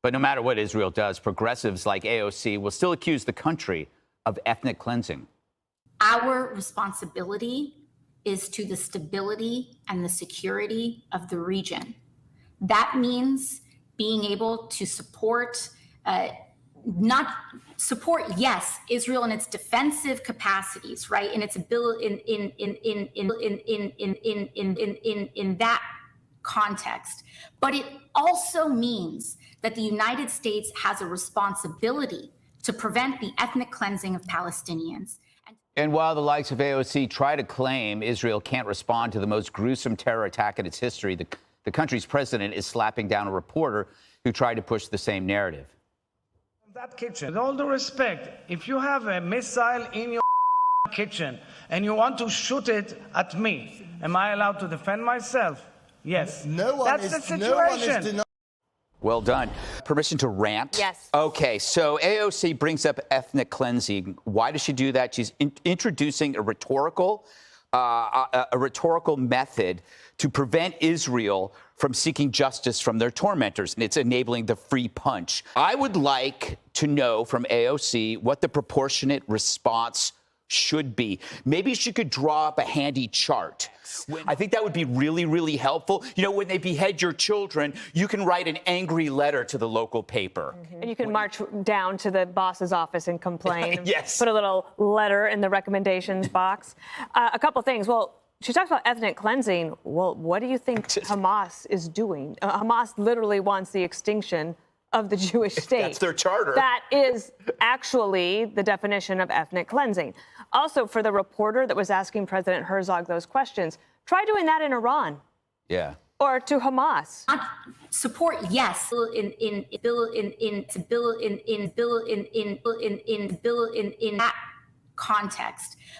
But no matter what Israel does, progressives like AOC will still accuse the country of ethnic cleansing. Our responsibility is to the stability and the security of the region. That means being able to support, yes, Israel in its defensive capacities, right? In its ability in that context. But it also means that the United States has a responsibility to prevent the ethnic cleansing of Palestinians. And while the likes of AOC try to claim Israel can't respond to the most gruesome terror attack in its history, the country's president is slapping down a reporter who tried to push the same narrative. That kitchen, with all due respect, if you have a missile in your kitchen and you want to shoot it at me, am I allowed to defend myself? Yes. That's the situation. Well done. Permission to rant? Yes. Okay, so AOC brings up ethnic cleansing. Why does she do that? She's introducing a rhetorical method to prevent Israel from seeking justice from their tormentors, and it's enabling the free punch. I would like to know from AOC what the proportionate response should be. Maybe she could draw up a handy chart. I think that would be really, really helpful. You know, when they behead your children, you can write an angry letter to the local paper. And you can march down to the boss's office and complain. Yes. Put a little letter in the recommendations box. A couple things. Well, she talks about ethnic cleansing. Well, what do you think Hamas is doing? Hamas literally wants the extinction of the Jewish state. That's their charter. That is actually the definition of ethnic cleansing. Also, for the reporter that was asking President Herzog those questions, try doing that in Iran. Yeah. Or to Hamas. Support, yes, in that context.